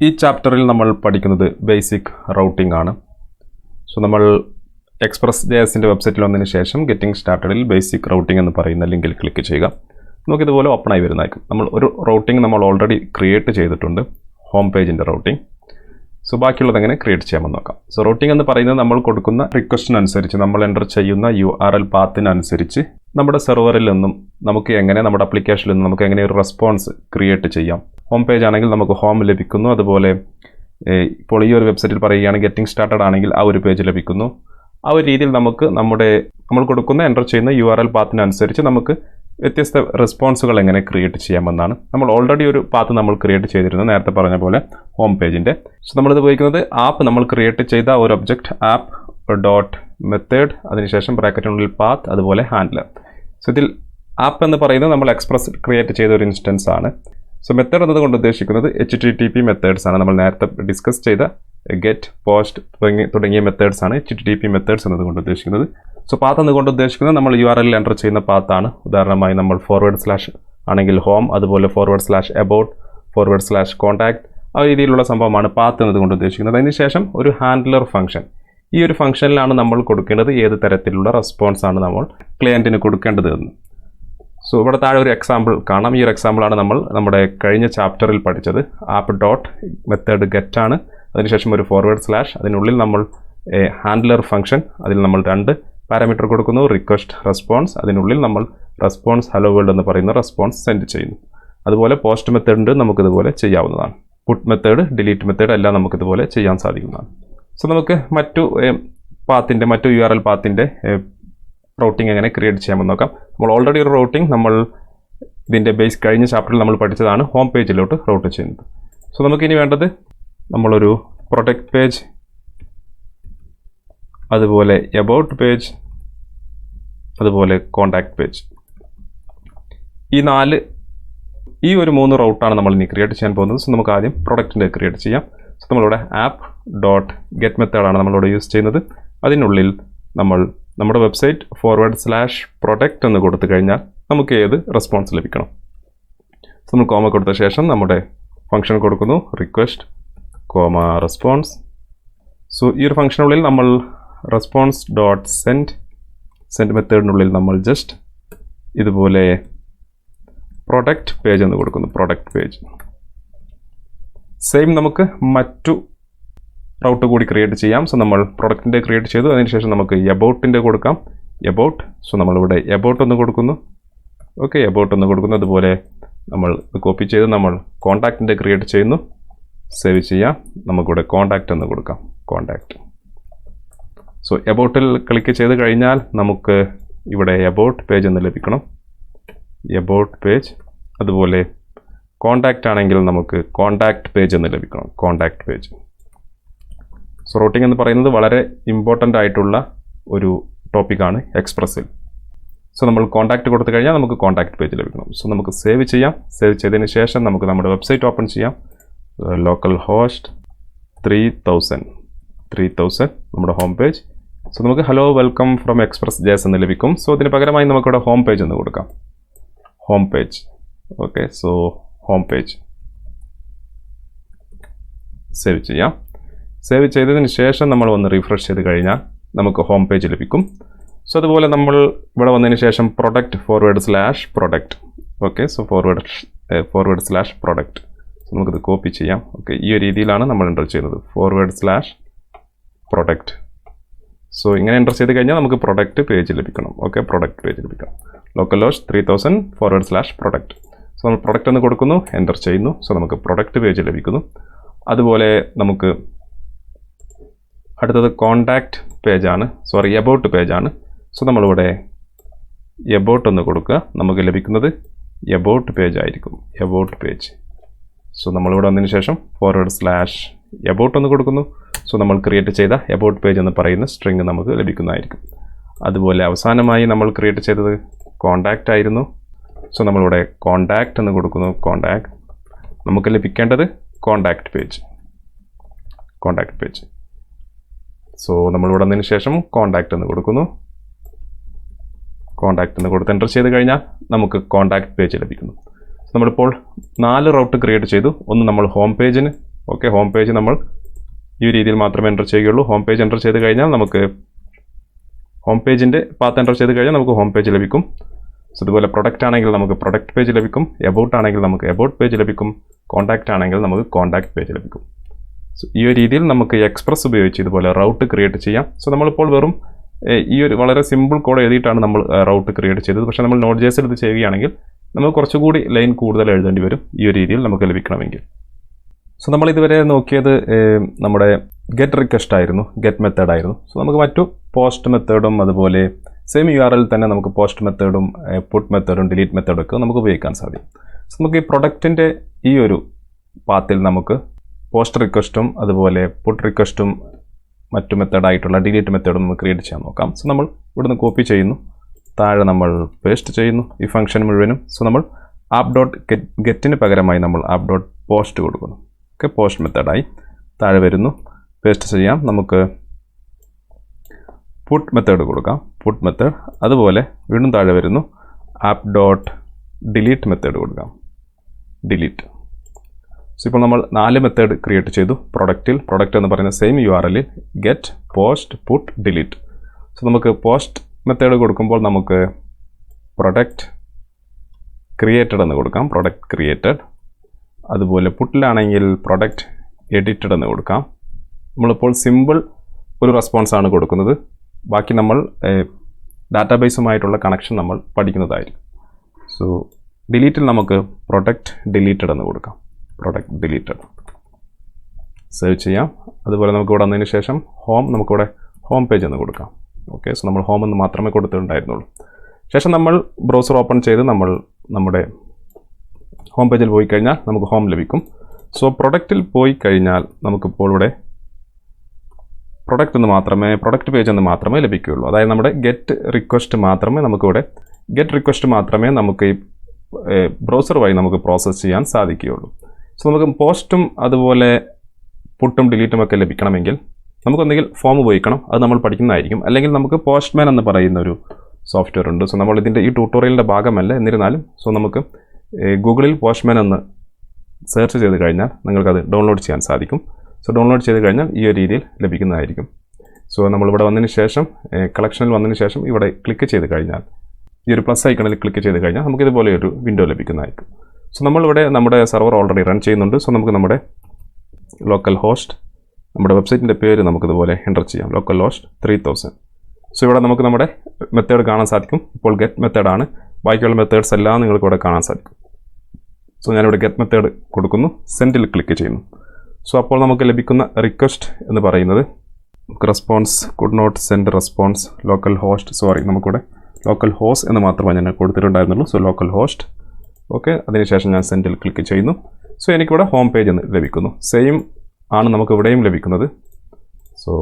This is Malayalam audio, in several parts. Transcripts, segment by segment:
ഈ ചാപ്റ്ററിൽ നമ്മൾ പഠിക്കുന്നത് ബേസിക് റൗട്ടിംഗ് ആണ്. സോ നമ്മൾ എക്സ്പ്രസ്.js-ൻ്റെ വെബ്സൈറ്റിൽ വന്നതിന് ശേഷം ഗെറ്റിംഗ് സ്റ്റാർട്ടഡിൽ ബേസിക് റൗട്ടിംഗ് എന്ന് പറയുന്ന ലിങ്കിൽ ക്ലിക്ക് ചെയ്യുക. നമുക്കിതുപോലെ ഓപ്പൺ ആയി വരുന്നതായിരിക്കും. നമ്മൾ ഒരു റൗട്ടിംഗ് നമ്മൾ ഓൾറെഡി ക്രിയേറ്റ് ചെയ്തിട്ടുണ്ട്, ഹോം പേജിൻ്റെ റൗട്ടിംഗ്. സോ ബാക്കിയുള്ളത് എങ്ങനെ ക്രിയേറ്റ് ചെയ്യാമെന്ന് നോക്കാം. സോ റൗട്ടിംഗ് എന്ന് പറയുന്നത് നമ്മൾ കൊടുക്കുന്ന റിക്വസ്റ്റിനനുസരിച്ച്, നമ്മൾ എൻ്റർ ചെയ്യുന്ന URL പാത്തിനനുസരിച്ച് നമ്മുടെ സെർവറിൽ നിന്നും നമുക്ക് എങ്ങനെ, നമ്മുടെ ആപ്ലിക്കേഷനിൽ നിന്നും നമുക്ക് എങ്ങനെ ഒരു റെസ്പോൺസ് ക്രിയേറ്റ് ചെയ്യാം. ഹോം പേജ് ആണെങ്കിൽ നമുക്ക് ഹോം ലഭിക്കുന്നു. അതുപോലെ ഇപ്പോൾ ഈ ഒരു വെബ്സൈറ്റിൽ പറയുകയാണ് ഗെറ്റിംഗ് സ്റ്റാർട്ടഡ് ആണെങ്കിൽ ആ ഒരു പേജ് ലഭിക്കുന്നു. ആ ഒരു രീതിയിൽ നമുക്ക് നമ്മൾ കൊടുക്കുന്ന എൻ്റർ ചെയ്യുന്ന URL പാത്തിനനുസരിച്ച് നമുക്ക് വ്യത്യസ്ത റെസ്പോൺസുകൾ എങ്ങനെ ക്രിയേറ്റ് ചെയ്യാമെന്നാണ്. നമ്മൾ ഓൾറെഡി ഒരു പാത്ത് നമ്മൾ ക്രിയേറ്റ് ചെയ്തിരുന്നു, നേരത്തെ പറഞ്ഞ പോലെ ഹോം പേജിൻ്റെ. സോ നമ്മളിത് ഉപയോഗിക്കുന്നത് ആപ്പ് നമ്മൾ ക്രിയേറ്റ് ചെയ്ത ഒരു ഒബ്ജക്റ്റ് ആപ്പ് ഡോട്ട് മെത്തേഡ്, അതിനുശേഷം ബ്രാക്കറ്റിനുള്ളിൽ പാത്ത്, അതുപോലെ ഹാൻഡ്ലർ. സോ ഇതിൽ ആപ്പ് എന്ന് പറയുന്നത് നമ്മൾ എക്സ്പ്രസ് ക്രിയേറ്റ് ചെയ്ത ഒരു ഇൻസ്റ്റൻസ് ആണ്. സോ മെത്തേഡ് എന്നതുകൊണ്ട് ഉദ്ദേശിക്കുന്നത് HTTP മെത്തേഡ്സ് ആണ്. നമ്മൾ നേരത്തെ ഡിസ്കസ് ചെയ്ത ഗെറ്റ്, പോസ്റ്റ് തുടങ്ങിയ മെത്തേഡ്സ് ആണ് HTTP മെത്തേഡ്സ് എന്നതുകൊണ്ട് ഉദ്ദേശിക്കുന്നത്. സോ പാത്ത് എന്നുകൊണ്ട് ഉദ്ദേശിക്കുന്നത് നമ്മൾ URL എൻ്റർ ചെയ്യുന്ന പാത്താണ്. ഉദാഹരണമായി നമ്മൾ / ആണെങ്കിൽ ഹോം, അതുപോലെ /about, /contact, ആ രീതിയിലുള്ള സംഭവമാണ് പാത്ത് എന്നതുകൊണ്ട് ഉദ്ദേശിക്കുന്നത്. അതിനുശേഷം ഒരു ഹാൻഡ്ലർ ഫംഗ്ഷൻ. ഈ ഒരു ഫംഗ്ഷനിലാണ് നമ്മൾ കൊടുക്കേണ്ടത് ഏത് തരത്തിലുള്ള റെസ്പോൺസ് ആണ് നമ്മൾ ക്ലയൻറ്റിന് കൊടുക്കേണ്ടത് എന്ന്. സോ ഇവിടെ താഴെ ഒരു എക്സാമ്പിൾ കാണാം. ഈ ഒരു എക്സാമ്പിളാണ് നമ്മൾ നമ്മുടെ കഴിഞ്ഞ ചാപ്റ്ററിൽ പഠിച്ചത്. ആപ്പ് ഡോട്ട് മെത്തേഡ് ഗെറ്റ് ആണ്, അതിനുശേഷം ഒരു /, അതിനുള്ളിൽ നമ്മൾ ഹാൻഡ്ലർ ഫംഗ്ഷൻ, അതിൽ നമ്മൾ 2 പാരാമീറ്റർ കൊടുക്കുന്നു, റിക്വസ്റ്റ്, റെസ്പോൺസ്, അതിനുള്ളിൽ നമ്മൾ റെസ്പോൺസ് ഹലോ വേൾഡ് എന്ന് പറയുന്ന റെസ്പോൺസ് സെൻഡ് ചെയ്യുന്നു. അതുപോലെ പോസ്റ്റ് മെത്തേഡ് നമുക്കിതുപോലെ ചെയ്യാവുന്നതാണ്. പുട്ട് മെത്തേഡ്, ഡിലീറ്റ് മെത്തേഡ് എല്ലാം നമുക്കിതുപോലെ ചെയ്യാൻ സാധിക്കുന്നതാണ്. സോ നമുക്ക് മറ്റു URL പാത്തിൻ്റെ റൗട്ടിംഗ് എങ്ങനെ ക്രിയേറ്റ് ചെയ്യാമെന്ന് നോക്കാം. നമ്മൾ ഓൾറെഡി ഒരു റൗട്ടിംഗ് നമ്മൾ ഇതിൻ്റെ ബേസ് കഴിഞ്ഞ ചാപ്റ്ററിൽ നമ്മൾ പഠിച്ചതാണ് ഹോം പേജിലോട്ട് റൗട്ട് ചെയ്യുന്നത്. സോ നമുക്കിനി വേണ്ടത് നമ്മളൊരു പ്രൊഡക്റ്റ് പേജ്, അതുപോലെ എബൌട്ട് പേജ്, അതുപോലെ കോണ്ടാക്ട് പേജ്. ഈ ഒരു 3 റൗട്ടാണ് നമ്മൾ ഇനി ക്രിയേറ്റ് ചെയ്യാൻ പോകുന്നത്. സോ നമുക്ക് ആദ്യം പ്രൊഡക്റ്റിൻ്റെ ക്രിയേറ്റ് ചെയ്യാം. സോ നമ്മളിവിടെ ആപ്പ് ഡോട്ട് ഗെറ്റ് മെത്തേഡാണ് നമ്മളിവിടെ യൂസ് ചെയ്യുന്നത്. അതിനുള്ളിൽ നമ്മൾ നമ്മുടെ വെബ്സൈറ്റ് /product എന്ന് കൊടുത്തു കഴിഞ്ഞാൽ നമുക്ക് ഏത് റെസ്പോൺസ് ലഭിക്കണം. സോ നമ്മൾ കോമ കൊടുത്ത ശേഷം നമ്മുടെ ഫംഗ്ഷൻ കൊടുക്കുന്നു, റിക്വസ്റ്റ് റെസ്പോൺസ്. സോ ഈ ഒരു ഫംഗ്ഷനുള്ളിൽ നമ്മൾ റെസ്പോൺസ് ഡോട്ട് സെൻഡ് മെത്തേഡിനുള്ളിൽ നമ്മൾ ജസ്റ്റ് ഇതുപോലെ പ്രൊഡക്റ്റ് പേജ് എന്ന് കൊടുക്കുന്നു, പ്രൊഡക്റ്റ് പേജ്. സെയിം നമുക്ക് മറ്റു റൗട്ട് കൂടി ക്രിയേറ്റ് ചെയ്യാം. സോ നമ്മൾ പ്രൊഡക്റ്റിൻ്റെ ക്രിയേറ്റ് ചെയ്തു, അതിനുശേഷം നമുക്ക് എബൌട്ടിൻ്റെ കൊടുക്കാം, എബൌട്ട്. സോ നമ്മളിവിടെ എബൌട്ട് ഒന്ന് കൊടുക്കുന്നു, ഓക്കെ, എബൌട്ട് ഒന്ന് കൊടുക്കുന്നു. അതുപോലെ നമ്മൾ കോപ്പി ചെയ്ത് നമ്മൾ കോണ്ടാക്റ്റിൻ്റെ ക്രിയേറ്റ് ചെയ്യുന്നു, സേവ് ചെയ്യാം. നമുക്കിവിടെ കോണ്ടാക്റ്റ് എന്ന് കൊടുക്കാം, കോണ്ടാക്റ്റ്. സോ എബൌട്ടിൽ ക്ലിക്ക് ചെയ്ത് കഴിഞ്ഞാൽ നമുക്ക് ഇവിടെ എബൌട്ട് പേജ് എന്ന് ലഭിക്കണം, എബൌട്ട് പേജ്. അതുപോലെ കോണ്ടാക്റ്റ് ആണെങ്കിൽ നമുക്ക് കോണ്ടാക്ട് പേജ് എന്ന് ലഭിക്കണം, കോണ്ടാക്ട് പേജ്. സോ റൂട്ടിംഗ് എന്ന് പറയുന്നത് വളരെ ഇമ്പോർട്ടൻ്റ് ആയിട്ടുള്ള ഒരു ടോപ്പിക്കാണ് എക്സ്പ്രസ്സിൽ. സോ നമ്മൾ കോണ്ടാക്റ്റ് കൊടുത്തു കഴിഞ്ഞാൽ നമുക്ക് കോണ്ടാക്ട് പേജ് ലഭിക്കണം. സോ നമുക്ക് സേവ് ചെയ്യാം. സേവ് ചെയ്തതിന് ശേഷം നമുക്ക് നമ്മുടെ വെബ്സൈറ്റ് ഓപ്പൺ ചെയ്യാം. ലോക്കൽ ഹോസ്റ്റ് 3000 നമ്മുടെ ഹോം പേജ്. സോ നമുക്ക് ഹലോ വെൽക്കം ഫ്രം എക്സ്പ്രസ്.js എന്ന് ലഭിക്കും. സോ ഇതിന് പകരമായി നമുക്കിവിടെ ഹോം പേജ് എന്ന് കൊടുക്കാം, home page. Okay, so home page save ചെയ്യാം. സേവ് ചെയ്തതിന് ശേഷം നമ്മൾ ഒന്ന് റീഫ്രഷ് ചെയ്ത് കഴിഞ്ഞാൽ നമുക്ക് ഹോം പേജ് ലഭിക്കും. സോ അതുപോലെ നമ്മൾ ഇവിടെ വന്നതിന് ശേഷം product /product. Okay, so /product. നമുക്കിത് കോപ്പി ചെയ്യാം. ഓക്കെ, ഈ ഒരു രീതിയിലാണ് നമ്മൾ എൻ്റർ ചെയ്യുന്നത്, /product. സോ ഇങ്ങനെ എൻ്റർ ചെയ്ത് കഴിഞ്ഞാൽ നമുക്ക് പ്രൊഡക്റ്റ് പേജ് ലഭിക്കണം. ഓക്കെ, പ്രൊഡക്റ്റ് പേജ് ലഭിക്കണം. Local host 3000 /product. സോ നമ്മൾ പ്രൊഡക്റ്റ് എന്ന് കൊടുക്കുന്നു, എൻ്റർ ചെയ്യുന്നു. സോ നമുക്ക് പ്രൊഡക്റ്റ് പേജ് ലഭിക്കുന്നു. അതുപോലെ നമുക്ക് അടുത്തത് കോണ്ടാക്റ്റ് പേജാണ്, എബൌട്ട് പേജാണ്. സോ നമ്മളിവിടെ എബൌട്ട് ഒന്ന് കൊടുക്കുക, നമുക്ക് ലഭിക്കുന്നത് എബൌട്ട് പേജ് ആയിരിക്കും, എബൌട്ട് പേജ്. സോ നമ്മളിവിടെ വന്നതിന് ശേഷം /about ഒന്ന് കൊടുക്കുന്നു. സോ നമ്മൾ ക്രിയേറ്റ് ചെയ്ത എബൌട്ട് പേജ് എന്ന് പറയുന്ന സ്ട്രിങ് നമുക്ക് ലഭിക്കുന്നതായിരിക്കും. അതുപോലെ അവസാനമായി നമ്മൾ ക്രിയേറ്റ് ചെയ്തത് കോണ്ടാക്റ്റ് ആയിരുന്നു. സോ നമ്മളിവിടെ കോണ്ടാക്റ്റ് എന്ന് കൊടുക്കുന്നു, കോണ്ടാക്റ്റ്. നമുക്ക് ലഭിക്കേണ്ടത് കോണ്ടാക്റ്റ് പേജ്. സോ നമ്മളിവിടെ വന്നതിന് ശേഷം കോണ്ടാക്റ്റ് എന്ന് കൊടുക്കുന്നു, കോണ്ടാക്റ്റ് എന്ന് കൊടുത്ത് എൻ്റർ ചെയ്ത് കഴിഞ്ഞാൽ നമുക്ക് കോണ്ടാക്റ്റ് പേജ് ലഭിക്കുന്നു. നമ്മളിപ്പോൾ 4 റൗട്ട് ക്രിയേറ്റ് ചെയ്തു. ഒന്ന് നമ്മൾ ഹോം പേജിന്, ഓക്കെ, ഹോം പേജ് നമ്മൾ ഈ രീതിയിൽ മാത്രമേ എൻ്റർ ചെയ്യുകയുള്ളൂ. ഹോം പേജ് എൻ്റർ ചെയ്ത് കഴിഞ്ഞാൽ നമുക്ക് ഹോം പേജിൻ്റെ പാത്ത് എൻ്റർ ചെയ്ത് കഴിഞ്ഞാൽ നമുക്ക് ഹോം പേജ് ലഭിക്കും. സോ അതുപോലെ പ്രൊഡക്റ്റ് ആണെങ്കിൽ നമുക്ക് പ്രൊഡക്റ്റ് പേജ് ലഭിക്കും. എബൌട്ട് ആണെങ്കിൽ നമുക്ക് എബൌട്ട് പേജ് ലഭിക്കും. കോൺടാക്റ്റ് ആണെങ്കിൽ നമുക്ക് കോൺടാക്റ്റ് പേജ് ലഭിക്കും. സോ ഈ ഒരു രീതിയിൽ നമുക്ക് എക്സ്പ്രസ് ഉപയോഗിച്ച് ഇതുപോലെ റൗട്ട് ക്രിയേറ്റ് ചെയ്യാം. സോ നമ്മളിപ്പോൾ വെറും ഈ ഒരു വളരെ സിമ്പിൾ കോഡ് എഴുതിയിട്ടാണ് നമ്മൾ റൗട്ട് ക്രിയേറ്റ് ചെയ്തത്. പക്ഷേ നമ്മൾ NodeJS എടുത്ത് ചെയ്യുകയാണെങ്കിൽ നമുക്ക് കുറച്ചുകൂടി ലൈൻ കൂടുതൽ എഴുതേണ്ടി വരും ഈ ഒരു രീതിയിൽ നമുക്ക് ലഭിക്കണമെങ്കിൽ. സോ നമ്മൾ ഇതുവരെ നോക്കിയത് നമ്മുടെ ഗെറ്റ് റിക്വസ്റ്റ് ആയിരുന്നു, ഗെറ്റ് മെത്തേഡ് ആയിരുന്നു. സോ നമുക്ക് മറ്റു പോസ്റ്റ് മെത്തേഡും അതുപോലെ സെയിം URL തന്നെ നമുക്ക് പോസ്റ്റ് മെത്തേഡും പുട്ട് മെത്തേഡും ഡിലീറ്റ് മെത്തേഡും ഒക്കെ നമുക്ക് ഉപയോഗിക്കാൻ സാധിക്കും. സോ നമുക്ക് ഈ പ്രൊഡക്റ്റിൻ്റെ ഈ ഒരു പാത്തിൽ നമുക്ക് പോസ്റ്റ് റിക്വസ്റ്റും അതുപോലെ പുട്ട് റിക്വസ്റ്റും മറ്റു മെത്തേഡായിട്ടുള്ള ഡിലീറ്റ് മെത്തേഡും നമുക്ക് ക്രിയേറ്റ് ചെയ്യാൻ നോക്കാം. സോ നമ്മൾ ഇവിടുന്ന് കോപ്പി ചെയ്യുന്നു, താഴെ നമ്മൾ പേസ്റ്റ് ചെയ്യുന്നു ഈ ഫംഗ്ഷൻ മുഴുവനും. സോ നമ്മൾ ആപ്പ് ഡോട്ട് ഗെറ്റിന് പകരമായി നമ്മൾ ആപ്പ് ഡോട്ട് പോസ്റ്റ് കൊടുക്കുന്നു. ഓക്കെ, പോസ്റ്റ് മെത്തേഡായി താഴെ വരുന്നു, പേസ്റ്റ് ചെയ്യാം. നമുക്ക് പുട്ട് മെത്തേഡ് കൊടുക്കാം, പുട്ട് മെത്തേഡ്. അതുപോലെ വീണ്ടും താഴെ വരുന്നു, ആപ്പ് ഡോട്ട് ഡിലീറ്റ് മെത്തേഡ് കൊടുക്കാം, ഡിലീറ്റ്. സോ ഇപ്പോൾ നമ്മൾ 4 മെത്തേഡ് ക്രിയേറ്റ് ചെയ്തു പ്രൊഡക്റ്റിൽ. പ്രൊഡക്റ്റ് എന്ന് പറയുന്ന same URL get, post, put, delete. So നമുക്ക് പോസ്റ്റ് മെത്തേഡ് കൊടുക്കുമ്പോൾ നമുക്ക് പ്രൊഡക്റ്റ് ക്രിയേറ്റഡ് എന്ന് കൊടുക്കാം, പ്രൊഡക്റ്റ് ക്രിയേറ്റഡ്. അതുപോലെ പുട്ടിലാണെങ്കിൽ പ്രൊഡക്റ്റ് എഡിറ്റഡ് എന്ന് കൊടുക്കാം. നമ്മളിപ്പോൾ സിമ്പിൾ ഒരു റെസ്പോൺസാണ് കൊടുക്കുന്നത്. ബാക്കി നമ്മൾ ഡാറ്റാബേസുമായിട്ടുള്ള കണക്ഷൻ നമ്മൾ പഠിക്കുന്നതായിരിക്കും. സോ ഡിലീറ്റിൽ നമുക്ക് പ്രൊഡക്റ്റ് ഡിലീറ്റഡ് എന്ന് കൊടുക്കാം, പ്രൊഡക്റ്റ് ഡിലീറ്റഡ്. സേവ് ചെയ്യാം. അതുപോലെ നമുക്ക് ഇവിടെ വന്നതിന് ശേഷം നമുക്കിവിടെ ഹോം പേജ് എന്ന് കൊടുക്കാം. ഓക്കെ, സോ നമ്മൾ ഹോം എന്ന് മാത്രമേ കൊടുത്തിട്ടുണ്ടായിരുന്നുള്ളൂ. ശേഷം നമ്മൾ ബ്രൗസർ ഓപ്പൺ ചെയ്ത് നമ്മൾ നമ്മുടെ ഹോം പേജിൽ പോയി കഴിഞ്ഞാൽ നമുക്ക് ഹോം ലഭിക്കും. സോ പ്രൊഡക്റ്റിൽ പോയി കഴിഞ്ഞാൽ നമുക്കിപ്പോൾ ഇവിടെ പ്രൊഡക്റ്റ് പേജ് എന്ന് മാത്രമേ ലഭിക്കുകയുള്ളൂ. അതായത് നമ്മുടെ ഗെറ്റ് റിക്വസ്റ്റ് മാത്രമേ നമുക്ക് ഈ ബ്രൗസർ വഴി നമുക്ക് പ്രോസസ്സ് ചെയ്യാൻ സാധിക്കുകയുള്ളൂ. സോ നമുക്ക് പോസ്റ്റും അതുപോലെ പുട്ടും ഡിലീറ്റും ഒക്കെ ലഭിക്കണമെങ്കിൽ നമുക്കൊന്നെങ്കിൽ ഫോം ഉപയോഗിക്കണം, അത് നമ്മൾ പഠിക്കുന്നതായിരിക്കും. അല്ലെങ്കിൽ നമുക്ക് പോസ്റ്റ്മാൻ എന്ന് പറയുന്ന ഒരു സോഫ്റ്റ്വെയർ ഉണ്ട്. സോ നമ്മൾ ഇതിൻ്റെ ഈ ട്യൂട്ടോറിയലിൻ്റെ ഭാഗമല്ല, എന്നിരുന്നാലും സോ നമുക്ക് ഗൂഗിളിൽ പോസ്റ്റ്മാൻ എന്ന് സെർച്ച് ചെയ്ത് കഴിഞ്ഞാൽ നിങ്ങൾക്കത് ഡൗൺലോഡ് ചെയ്യാൻ സാധിക്കും. സോ ഡൗൺലോഡ് ചെയ്ത് കഴിഞ്ഞാൽ ഈ ഒരു രീതിയിൽ ലഭിക്കുന്നതായിരിക്കും. സോ നമ്മളിവിടെ വന്നതിന് ശേഷം കളക്ഷനിൽ വന്നതിന് ശേഷം ഇവിടെ ക്ലിക്ക് ചെയ്ത് കഴിഞ്ഞാൽ ഈ ഒരു പ്ലസ് ഐക്കണിൽ ക്ലിക്ക് ചെയ്ത് കഴിഞ്ഞാൽ നമുക്ക് ഇതുപോലെ ഒരു വിൻഡോ ലഭിക്കുന്നതായിരിക്കും. സോ നമ്മളിവിടെ നമ്മുടെ സെർവർ ഓൾറെഡി റൺ ചെയ്യുന്നുണ്ട്. സോ നമുക്ക് നമ്മുടെ ലോക്കൽ ഹോസ്റ്റ്, നമ്മുടെ വെബ്സൈറ്റിൻ്റെ പേര് നമുക്കിതുപോലെ എൻ്റർ ചെയ്യാം, ലോക്കൽ ഹോസ്റ്റ് 3000. സോ ഇവിടെ നമുക്ക് നമ്മുടെ മെത്തേഡ് കാണാൻ സാധിക്കും. ഇപ്പോൾ ഗെറ്റ് മെത്തേഡാണ്, ബാക്കിയുള്ള മെത്തേഡ്സ് എല്ലാം നിങ്ങൾക്ക് ഇവിടെ കാണാൻ സാധിക്കും. സോ ഞാനിവിടെ ഗെറ്റ് മെത്തേഡ് കൊടുക്കുന്നു, സെൻഡിൽ ക്ലിക്ക് ചെയ്യുന്നു. സോ അപ്പോൾ നമുക്ക് ലഭിക്കുന്ന റിക്വസ്റ്റ് എന്ന് പറയുന്നത് response could not send response local host, നമുക്കിവിടെ ലോക്കൽ ഹോസ്റ്റ് എന്ന് മാത്രമേ ഞാൻ കൊടുത്തിട്ടുണ്ടായിരുന്നുള്ളൂ. So local host. ഓക്കെ, അതിനുശേഷം ഞാൻ സെൻഡിൽ ക്ലിക്ക് ചെയ്യുന്നു. സോ എനിക്കിവിടെ ഹോം പേജ് എന്ന് ലഭിക്കുന്നു. സെയിം ആണ് നമുക്ക് ഇവിടെയും ലഭിക്കുന്നത്. സോ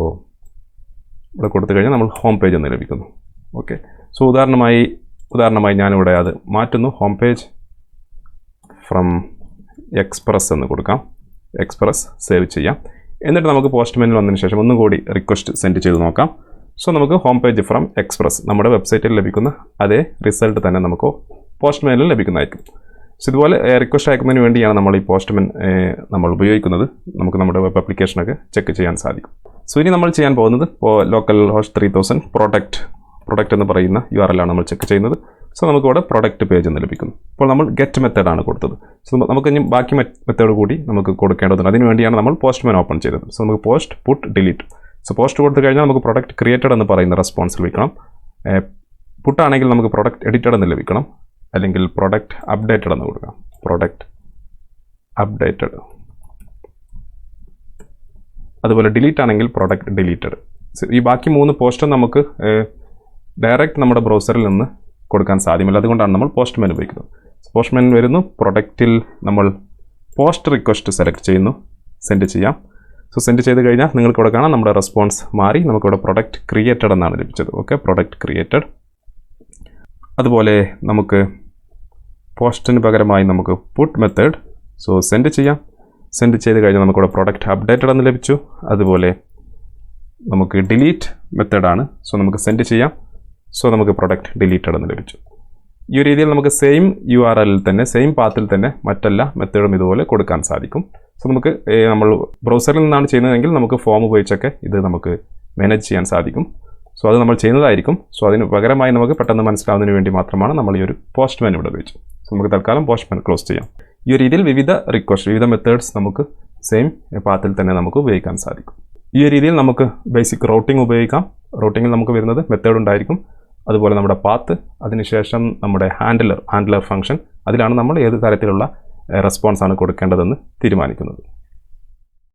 ഇവിടെ കൊടുത്തു കഴിഞ്ഞാൽ നമ്മൾ ഹോം പേജ് എന്ന് ലഭിക്കുന്നു. ഓക്കെ, സോ ഉദാഹരണമായി ഞാനിവിടെ അത് മാറ്റുന്നു. ഹോം പേജ് ഫ്രം എക്സ്പ്രസ് എന്ന് കൊടുക്കാം, എക്സ്പ്രസ്. സേവ് ചെയ്യാം. എന്നിട്ട് നമുക്ക് പോസ്റ്റ്മാനിൽ വന്നതിന് ശേഷം ഒന്നും കൂടി റിക്വസ്റ്റ് സെൻഡ് ചെയ്ത് നോക്കാം. സോ നമുക്ക് ഹോം പേജ് ഫ്രം എക്സ്പ്രസ് നമ്മുടെ വെബ്സൈറ്റിൽ ലഭിക്കുന്ന അതേ റിസൾട്ട് തന്നെ നമുക്ക് പോസ്റ്റ്മാനിൽ ലഭിക്കുന്നതായിരിക്കും. സോ ഇതുപോലെ റിക്വസ്റ്റ് അയക്കുന്നതിന് വേണ്ടിയാണ് നമ്മൾ ഈ പോസ്റ്റ്മാൻ നമ്മൾ ഉപയോഗിക്കുന്നത്. നമുക്ക് നമ്മുടെ വെബ് ആപ്ലിക്കേഷനൊക്കെ ചെക്ക് ചെയ്യാൻ സാധിക്കും. സോ ഇനി നമ്മൾ ചെയ്യാൻ പോകുന്നത് ലോക്കൽ ഹോസ്റ്റ് 3000 പ്രൊഡക്റ്റ് എന്ന് പറയുന്ന URL ആണ് നമ്മൾ ചെക്ക് ചെയ്യുന്നത്. സോ നമുക്കിവിടെ പ്രൊഡക്റ്റ് പേജ് എന്ന് ലഭിക്കുന്നു. ഇപ്പോൾ നമ്മൾ ഗെറ്റ് മെത്തേഡാണ് കൊടുത്തത്. സോ നമുക്ക് ഇനി ബാക്കി മെത്തേഡ് കൂടി നമുക്ക് കൊടുക്കേണ്ടതുണ്ട്. അതിന് വേണ്ടിയാണ് നമ്മൾ പോസ്റ്റ്മാൻ ഓപ്പൺ ചെയ്തത്. സോ നമുക്ക് post, put, delete. So post കൊടുത്തു കഴിഞ്ഞാൽ നമുക്ക് പ്രൊഡക്റ്റ് ക്രിയേറ്റഡ് എന്ന് പറയുന്ന റെസ്പോൺസ് ലഭിക്കണം. പുട്ടാണെങ്കിൽ നമുക്ക് പ്രൊഡക്റ്റ് എഡിറ്റഡ് എന്ന് ലഭിക്കണം, അല്ലെങ്കിൽ പ്രൊഡക്റ്റ് അപ്ഡേറ്റഡ് എന്ന് കൊടുക്കാം, പ്രൊഡക്റ്റ് അപ്ഡേറ്റഡ്. അതുപോലെ ഡിലീറ്റ് ആണെങ്കിൽ പ്രൊഡക്റ്റ് ഡിലീറ്റഡ്. ഈ ബാക്കി 3 പോസ്റ്റും നമുക്ക് ഡയറക്റ്റ് നമ്മുടെ ബ്രൗസറിൽ നിന്ന് കൊടുക്കാൻ സാധ്യമല്ല. അതുകൊണ്ടാണ് നമ്മൾ പോസ്റ്റ്മാൻ ഉപയോഗിക്കുന്നത്. പോസ്റ്റ്മാൻ വരുന്നു, പ്രൊഡക്റ്റിൽ നമ്മൾ പോസ്റ്റ് റിക്വസ്റ്റ് സെലക്ട് ചെയ്യുന്നു, സെൻഡ് ചെയ്യാം. സോ സെൻഡ് ചെയ്ത് കഴിഞ്ഞാൽ നിങ്ങൾക്ക് ഇവിടെ കാണാം നമ്മുടെ റെസ്പോൺസ് മാറി, നമുക്കിവിടെ പ്രൊഡക്റ്റ് ക്രിയേറ്റഡ് എന്നാണ് ലഭിച്ചത്. Okay, product created. അതുപോലെ നമുക്ക് പോസ്റ്റിന് പകരമായി നമുക്ക് പുട്ട് മെത്തേഡ്. സോ സെൻഡ് ചെയ്യാം. സെൻഡ് ചെയ്ത് കഴിഞ്ഞാൽ നമുക്കിവിടെ പ്രൊഡക്റ്റ് അപ്ഡേറ്റഡ് എന്ന് ലഭിച്ചു. അതുപോലെ നമുക്ക് ഡിലീറ്റ് മെത്തേഡാണ്. സോ നമുക്ക് സെൻഡ് ചെയ്യാം. സോ നമുക്ക് പ്രൊഡക്റ്റ് ഡിലീറ്റഡ് എന്ന് ലഭിച്ചു. ഈ ഒരു രീതിയിൽ നമുക്ക് സെയിം URL തന്നെ സെയിം പാത്തിൽ തന്നെ മറ്റെല്ലാ മെത്തേഡും ഇതുപോലെ കൊടുക്കാൻ സാധിക്കും. സോ നമുക്ക് നമ്മൾ ബ്രൗസറിൽ നിന്നാണ് ചെയ്യുന്നതെങ്കിൽ നമുക്ക് ഫോം ഉപയോഗിച്ചൊക്കെ ഇത് നമുക്ക് മാനേജ് ചെയ്യാൻ സാധിക്കും. സോ അത് നമ്മൾ ചെയ്യുന്നതായിരിക്കും. സോ അതിന് പകരമായി നമുക്ക് പെട്ടെന്ന് മനസ്സിലാവുന്നതിന് വേണ്ടി മാത്രമാണ് നമ്മൾ ഈ ഒരു പോസ്റ്റ്മാൻ ഇവിടെ ഉപയോഗിച്ചത്. സോ നമുക്ക് തൽക്കാലം പോസ്റ്റ്മാൻ ക്ലോസ് ചെയ്യാം. ഈ ഒരു രീതിയിൽ വിവിധ വിവിധ മെത്തേഡ്സ് നമുക്ക് സെയിം പാത്തിൽ തന്നെ നമുക്ക് ഉപയോഗിക്കാൻ സാധിക്കും. ഈ ഒരു രീതിയിൽ നമുക്ക് ബേസിക് റൗട്ടിംഗ് ഉപയോഗിക്കാം. റൗട്ടിങ്ങിൽ നമുക്ക് വരുന്നത് മെത്തേഡ് ഉണ്ടായിരിക്കും, അതുപോലെ നമ്മുടെ പാത്ത്, അതിനുശേഷം നമ്മുടെ ഹാൻഡ്ലർ ഫംഗ്ഷൻ, അതിലാണ് നമ്മൾ ഏത് തരത്തിലുള്ള റെസ്പോൺസാണ് കൊടുക്കേണ്ടതെന്ന് തീരുമാനിക്കുന്നത്.